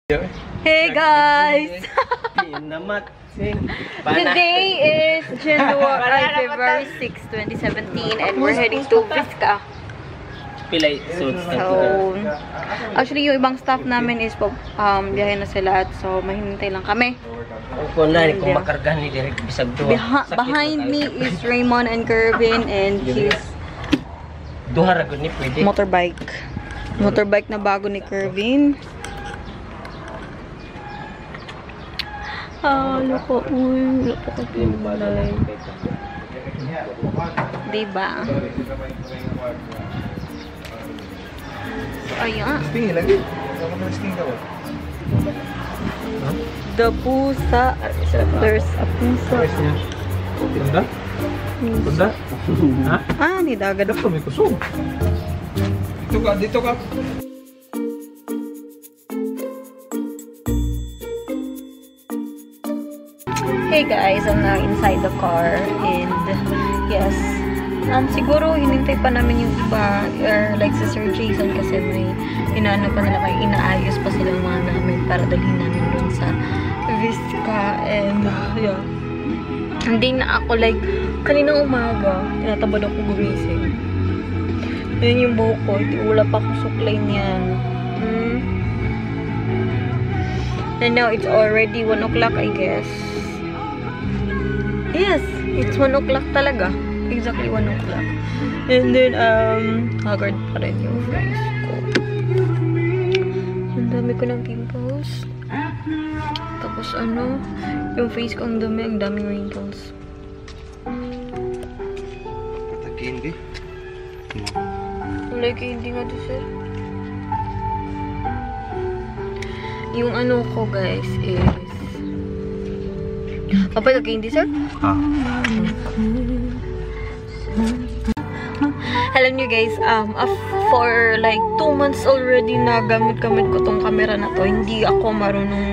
Hey guys! Today is February 6, 2017 and we're heading to Vizca. So, actually yung ibang staff namin is biyahe na sila at so mahintay lang kami. Behind me is Raymond and Kervin and his motorbike. Motorbike na bago ni Kervin. Loko. Uy, loko ko pinulay. Diba? So, ayan. The pusa. There's a pusa. Bunda? Bunda? Ha? Ni dagat. Dito may kusog. Dito ka. Hey guys, I'm now inside the car and yes, siguro hinintay pa namin yung iba or like si Sir Jason kasi may inaano pa nila kayo, inaayos pa silang mga namin para dalhin namin dun sa Vizca and yeah, hindi na ako like kaninang umaga tinatabad ako gumising. Yun yung buhok ko, wala pa akong suklay niyan. And now it's already 1 o'clock I guess. Yes, it's 1 o'clock talaga. Exactly 1 o'clock. And then, haggard pa rin yung face ko. Ang dami ko ng pimples. Tapos yung face ko ang daming wrinkles. Candy? Wala candy nga to, sir. Yung ko guys is Papa, hindi sir? Alam nyo guys, for like 2 months already na gamit-gamit ko tong camera na to. Hindi ako marunong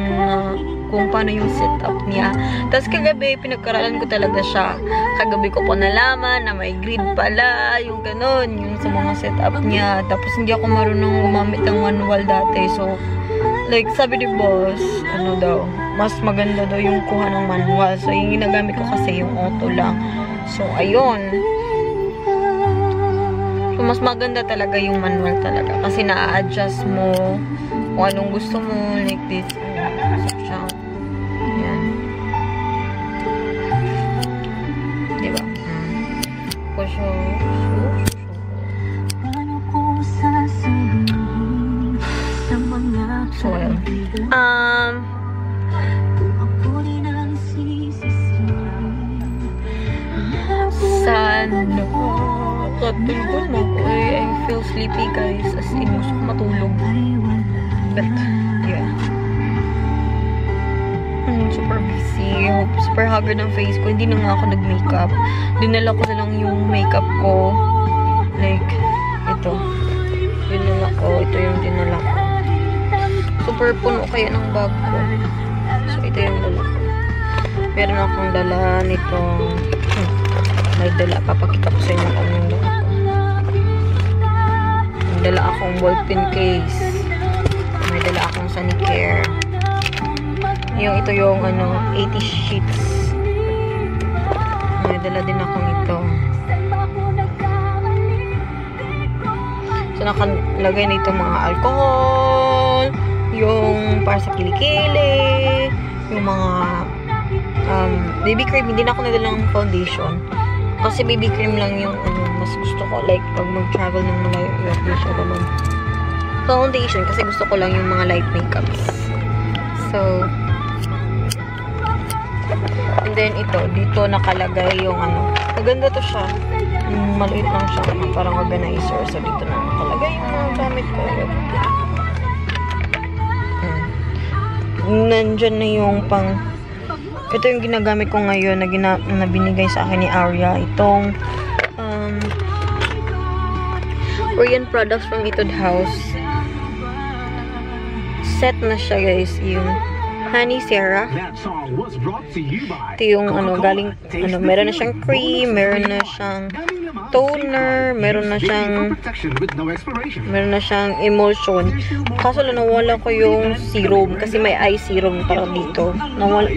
kung paano yung setup niya. Tapos kagabi, pinagkaralan ko talaga siya. Kagabi ko po nalaman na may grid pala, yung ganon, yung sa mga setup niya. Tapos hindi ako marunong gumamit ng manual dati. So, like, sabi ni boss, daw, mas maganda daw yung kuha ng manual. So, yung ginagamit ko kasi yung auto lang. So, ayun. So, mas maganda talaga yung manual talaga. Kasi na-adjust mo kung anong gusto mo. Like this. So, siya. Ayan. Diba? So, ayun. Sana katulog mo ko I feel sleepy guys, as in gusto ko matulog, but yeah, super busy, super haggard ng face ko. Hindi na nga ako nag-makeup, dinala ko na lang yung makeup ko, like ito, dinala ko, ito yung dinala ko, super puno kaya ng bag ko. So ito yung dala ko, meron akong dala nitong may dala, papakita ko sa inyo kung yung dala ko. May dala akong ballpen case. May dala akong Sanicare. Ito yung 80 sheets. May dala din akong ito. So nakalagay na itong mga alcohol, yung para sa kilikili, yung mga baby cream. Hindi na ako nadalang foundation. Kasi baby cream lang yung mas gusto ko. Like, pag mag-travel ng malayo, i-apply siya naman. Foundation, kasi gusto ko lang yung mga light makeups. So, and then ito, dito nakalagay yung maganda to siya. Maliit lang siya, parang organizer. So, dito na nakalagay yung mga gamit ko. Nandyan na yung ito yung ginagamit ko ngayon na binigay sa akin ni Arya. Itong Korean products from Etude House. Set na siya guys. Yung Honey Sarah. Ito yung galing, meron na siyang cream, meron na siyang toner, meron na siyang emulsion. Kaso lang nawala ko yung serum kasi may eye serum para dito. Nawala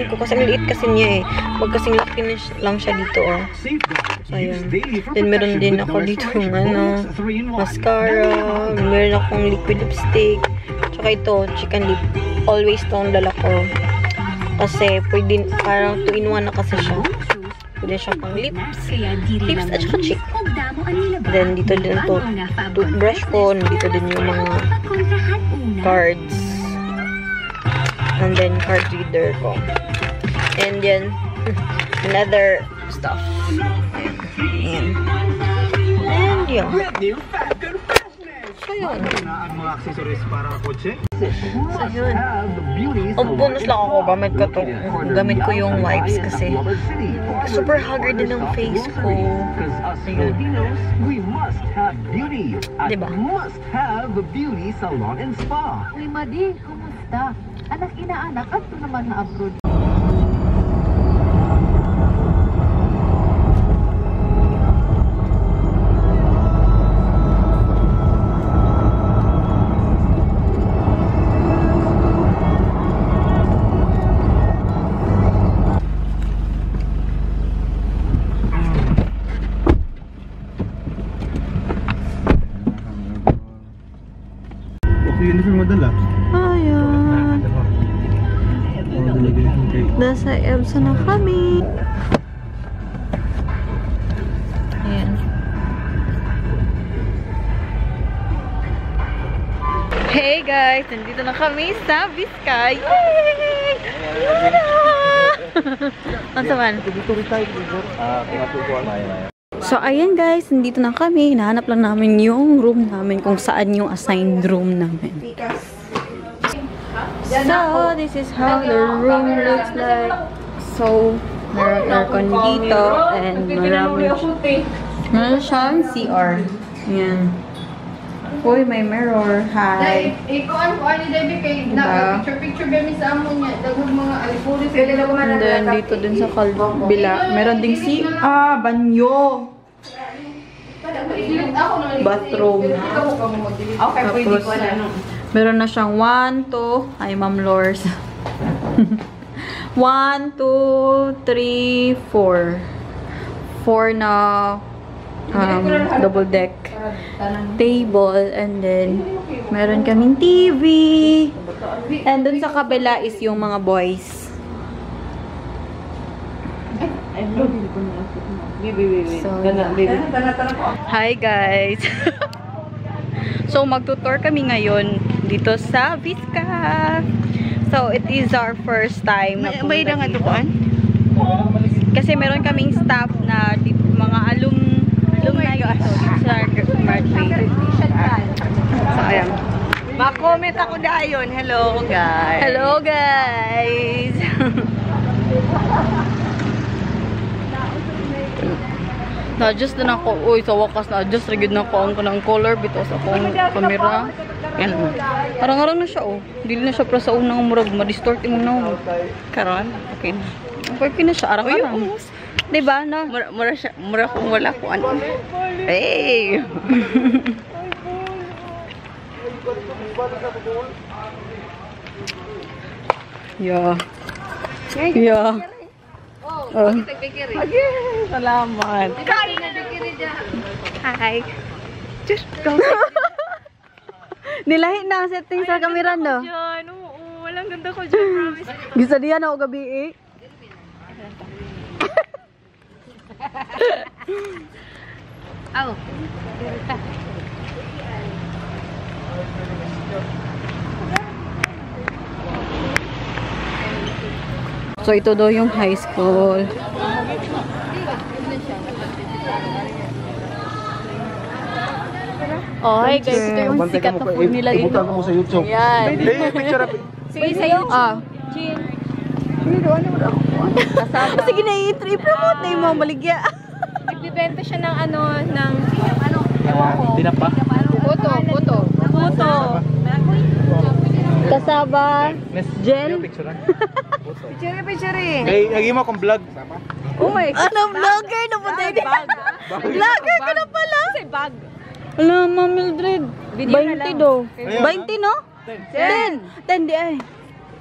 ko kasi maliit kasi niya eh. Wag kasing laki lang siya dito oh. So ayun. Then meron din ako dito ng mascara, meron akong liquid lipstick, tsaka ito, chicken lip. Always to ang dala ko. Kasi pwede, parang 2-in-1 na kasi siya. Pwede siya pang lips at saka cheek. Then dito din to toothbrush ko. Dito din yung mga cards. And then card reader ko. And then another stuff. Ayan. And yun. So yun. Ang mga accessories para kotse. So yun. Bonus lang ako. Gamit ko yung wipes kasi super haggard din ang face ko. Ayun. Diba? Uy, Madi, kumusta? Anak inaanak at ito naman na abroad. Uniform mo dala? Ayan. Nasa EBSA na kami. Ayan. Hey guys! Nandito na kami sa Vizcay! Yay! Ano saman? So, ayan guys, nandito na kami. Hinahanap lang namin yung room namin, kung saan yung assigned room namin. So, this is how the room looks like. So, meron aircon dito, and meron siyang CR. Ayan. Uy, may mirror. Hi. Ikuan ko ani Debbie kay na picture ba mi sa amon niya daghang mga alipuri pwede na And then, dito din sa kabila, meron ding banyo. Bathroom. Okay, pwede ko na. Meron na siyang 1, 2, ay Ma'am Lors. 1, 2, 3, 4. 4 na double deck table, and then meron kaming TV. And dun sa kabila is yung mga boys. So, hi guys. So magtutour kami ngayon dito sa Vizcay. So it is our first time na May nga tukuan? kasi meron kaming staff na mga alumni sa graduate. So ayan. Ma-comment ako dayon. Hello guys. Hello guys. Na-adjust din ako. Uy, sa wakas na-adjust rigid na ako ang kanang color bito sa akong camera. Yan. Parang-arang na siya, oh. Dili na siya para sa unang murag. Ma-distort mo na. Karon? Okay na. Okay na siya. Arang-arang. Diba, na? Mura kung wala ko ano. Hey! Yeah. Yeah. Oh. Salamat. Hi. Just go. Nilahi na ang setting sa camera, no? Oo, walang ganda ko dyan, promise. Gisa diyan ako gabi eh. Oh. So ito daw yung high school. Oh, hi guys, ito yung sikat na food nila dito. Ibutan ko sa YouTube. Yan. Hey, picture up. Sige sa YouTube. Ah. Sige na i-promote na yung mga maligya. Nagbibenta siya ng ewan ko. Tinapa? Puto. Puto. Kasaba. Jen. Picture. Picture. Hey, lagi mo akong vlog. Oh my God. Ano, vlogger na po tayo? Vlogger ka na pala. Say bag. Alam, Ma'am Mildred. 20 do. 20 no? 10 di ay.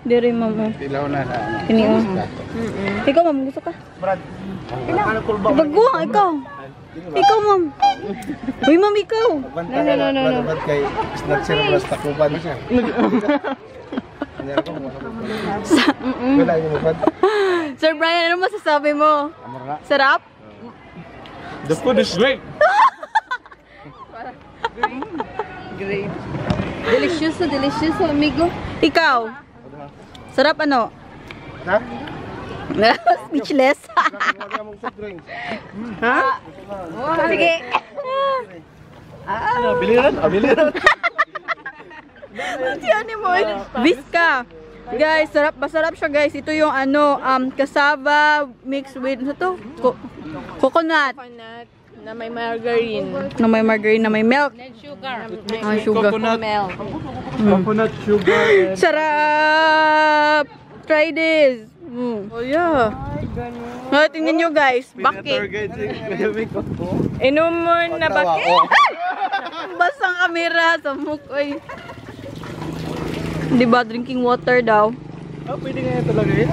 Di rin, Ma'am. Tilaw na sa ano. Kiniyo. Ikaw, Ma'am, gusto ka? Brad. Baguang, ikaw. Ikaw, Ma'am. Uy, Ma'am, ikaw. No. Ba't kay snatcher plus takupan siya. Wala yung mabad. Sir Brian, ano masasabi mo? Sarap? The food is great. Great. Delicioso, amigo. Ikaw? Sarap ano? Ha? Speechless. Ha? Sige. Biliran. Yan mo. Biska. Guys, masarap siya guys. Ito yung ano, cassava mixed with, ano to? Coconut. Na may margarine. Na may margarine, na may milk. Sugar. Sugar. Milk. Coconut sugar. Sarap! Try this. Oh yeah. Tingnan nyo guys. Bakit? Inom mo na bakit? Basang kamera sa mukoy. Diba? Drinking water daw. Oh, pwede nga talaga yan.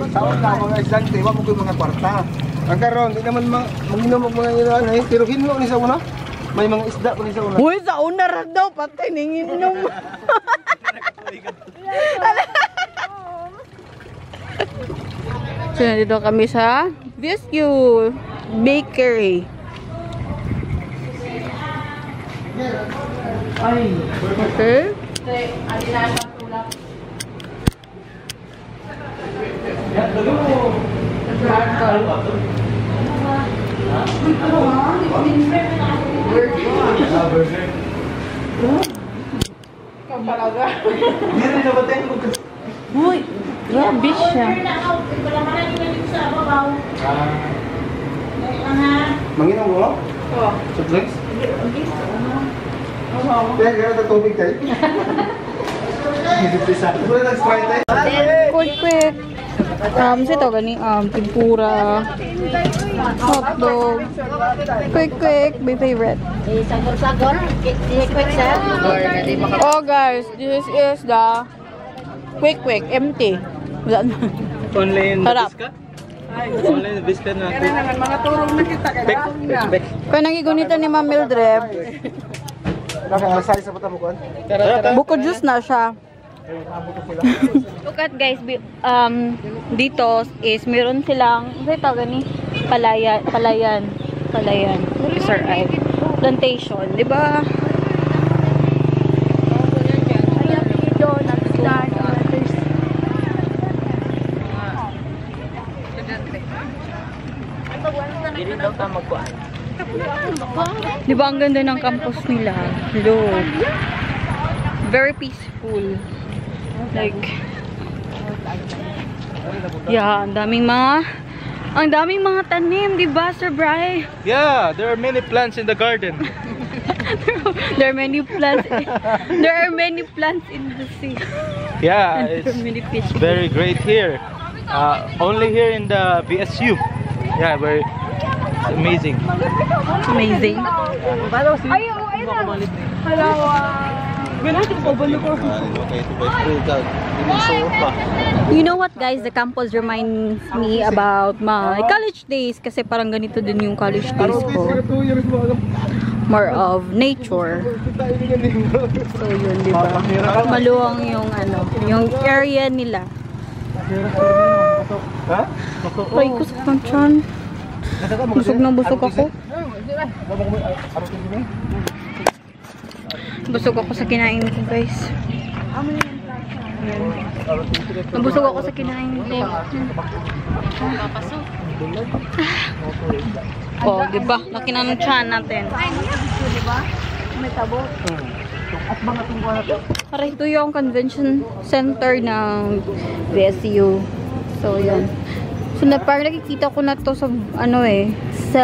Tawag na mga estudyante, wag mo kayo mga kwarta. Ang karon, di naman mag-inom ang mga inuan, pero hinlo ni sa una. May mga isda ko ni sa una. Uy, sa una ra daw. Patay, nanginom. So, nandito kami sa VSU Bakery. Okay. Uy, grabe siya. Manginom mo? Oo. Sa drinks? Kaya gano'n sa tubig tayo. Wala nag-spray tayo. Quick. Sito gani, tempura, hotdog. Quick, my favorite. Oh guys, this is the quick, empty. Only in the Harap. biscuit? Only in the biscuit na. Mga turong na kita. Kaya nangigunita ni Ma'am Mildred, Nakakasali sa mata mo kuan. buko juice na siya. Look at guys, dito is meron silang, ito gani, palayan. Sir, ay, plantation, di ba? Di ba ang ganda ng campus nila? Hello. Very peaceful. Like, yeah, ang daming mga tanim, di ba, Sir Bri? Yeah, there are many plants in the garden. There are many plants. There are many plants in the sea. Yeah, And there are many fish. it's very great here. Only here in the VSU. Yeah, very amazing. Amazing. You know what guys, the campus reminds me about my college days kasi parang ganito din yung college days ko. More of nature. So yun, di ba? Maluwang yung yung area nila. Ha? Ay, kusok ng tiyan. Busog na busog ako. Busog ako sa kinain ko, guys. Nabusog ako sa kinain ko. Oh, diba? Laki na ng tiyan natin. May tabo. Para ito yung convention center ng VSU. So, yan. So, parang nakikita ko na to sa, sa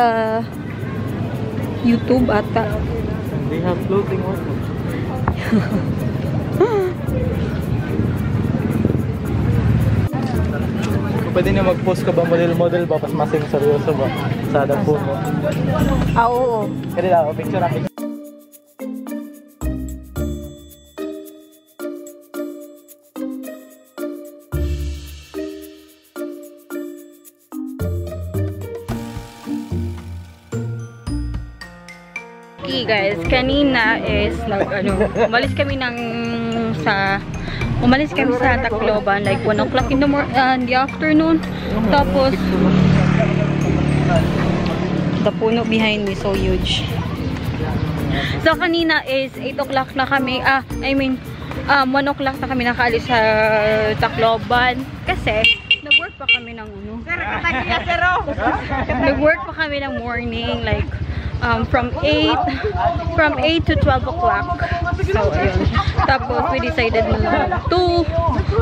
YouTube ata. They have floating water. Pwede na mag-post ka ba model-model ba? Pas masing seryoso ba? Sa dagpo mo. Ah, oo. Kaya lang, picture namin. Okay guys, kanina is umalis kami sa Tacloban like 1 o'clock in the afternoon. Tapos the puno behind me so huge. So kanina is 8 o'clock na kami, 1 o'clock na kami nakaalis sa Tacloban kasi nag-work pa kami ng nag-work pa kami ng morning like from 8 to 12 o'clock. So, ayun. Tapos, we decided na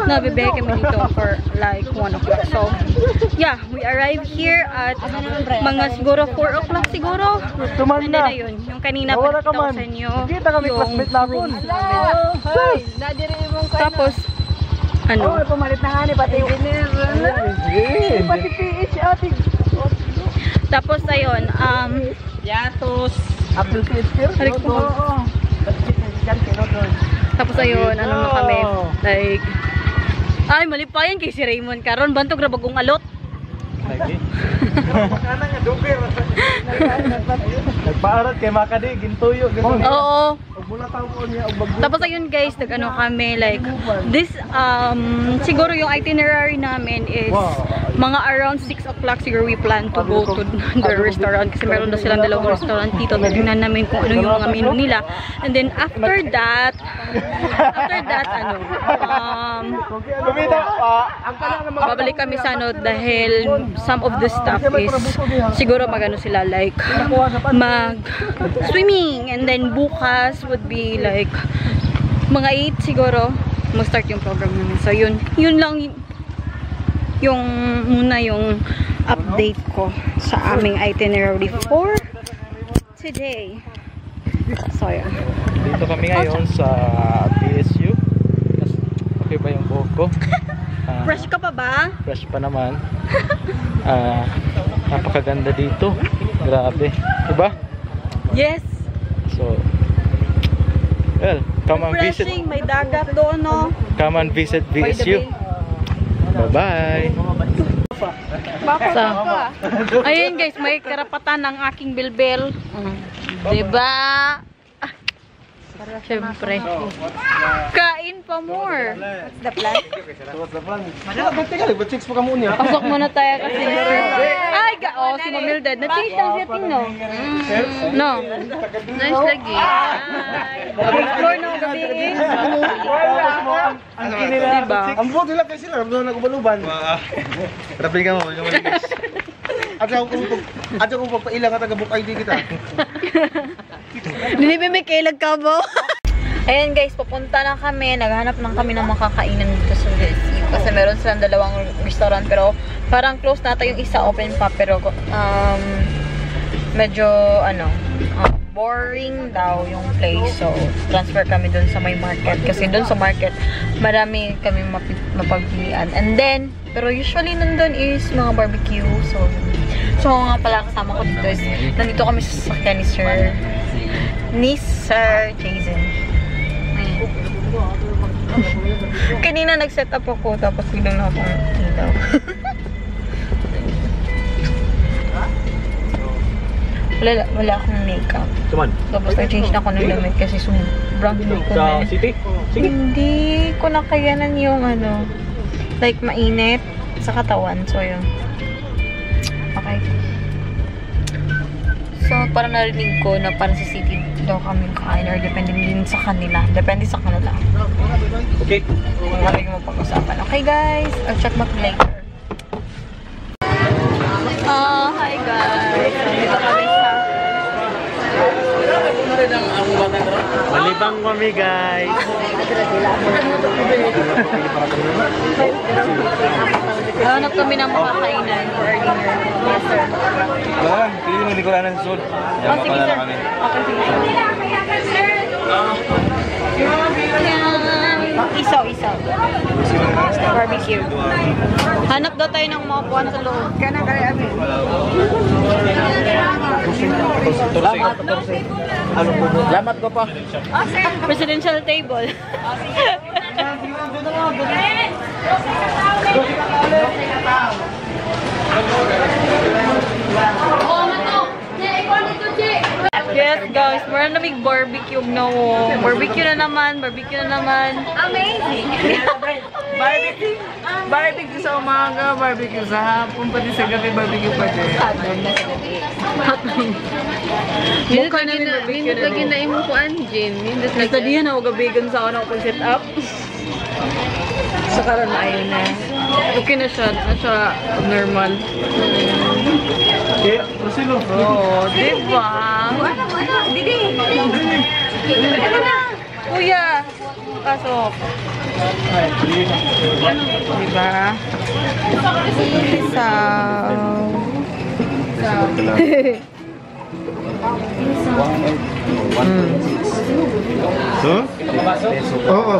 nabibiyahe kami dito for like 1 o'clock. So, yeah, we arrived here at mga siguro 4 o'clock siguro. And then, ayun, yung kanina pa kita ko sa inyo. Kita kami classmate na ako. Tapos, pumalit na nga ni pati yung pati PH ating. Tapos, ayun, Yatos. Apple PH tapos ayun, na kami, like, ay, mali pa yan kay si Raymond karon bantog ra bagong alot. Lagi. Nagpaarat kay Makadi, gintuyo. Oo. Tapos ayun guys, kami like, this, siguro yung itinerary namin is mga around 6 o'clock siguro we plan to go to the restaurant kasi meron na silang dalawang restaurant dito. Tignan namin kung ano yung mga menu nila. And then after that, babalik kami sa dahil some of the stuff is siguro sila like mag swimming, and then bukas would be like mga 8 siguro mag-start yung program namin. So yun lang yung muna yung update ko sa aming itinerary for today. So yeah. Dito kami ngayon sa BSU. Okay ba yung buhok ko? Fresh ka pa ba? Fresh pa naman. Napakaganda dito. Grabe. Diba? Yes. So, well, come and visit. Refreshing, may dagat doon, no? Come and visit BSU. Bye-bye. So, ayun guys, may karapatan ng aking bilbil. Diba? Siyempre. Kain pa more. What's the plan? Pasok muna tayo kasi. Ay, si Mamildad. Na-change lang siya ting, no? No. Nice lagi. Explore na gabi eh. Diba? Ang buot nila kasi sila, ramdaman na kubaluban. Rapi ka mo, yung malinis. Adyo kung pagpailang at taga-book ID kita. Dinibimik kailag ka mo. Ayan guys, papunta na kami. Naghanap lang kami ng makakainan dito sa BSU. Kasi meron silang dalawang restaurant. Pero parang close nata yung isa, open pa. Pero medyo boring daw yung place. So transfer kami dun sa may market. Kasi dun sa market, marami kami mapagpilian. And then, pero usually nandun is mga barbecue. So nga pala kasama ko dito is nandito kami sa sasakyan ni Sir Jason. Kanina nag-set up ako tapos biglang na akong ilaw. wala akong makeup. Tapos nag-change na ako ng damit kasi sobrang Sa city? Sige. Hindi ko nakayanan yung like mainit sa katawan. So yun. Okay. So, parang narinig ko na parang sa city daw kami kain or depende din sa kanila. Depende sa kanila. Okay. Kami yung mapag-usapan. Okay guys, I'll check back later. Hi guys. Dito kami sa Malibang kami guys. hanap kami ng makakainan for our dinner. Yes sir. Hindi ko lang ng sud. Oh, sige sir. Okay, sige. Isaw. Barbecue. Hanap daw tayo ng mga puwan sa loob. Kana kaya amin. Salamat ko pa. Presidential table. Yes guys, meron na big barbecue na Barbecue na naman. Amazing! Barbecue sa umaga, barbecue sa hapon, pati sa gabi, barbecue pa din. Mukha namin barbecue Nindot na lagi na imukuan, Jim. Nindot lagi. Nagtadihan ako gabigan sa ano ako set up. Sa karon na ayun na. Okay na siya normal. Oo, diba? Didi! Ano na? Kuya! Pasok. Diba? Huh? Oo.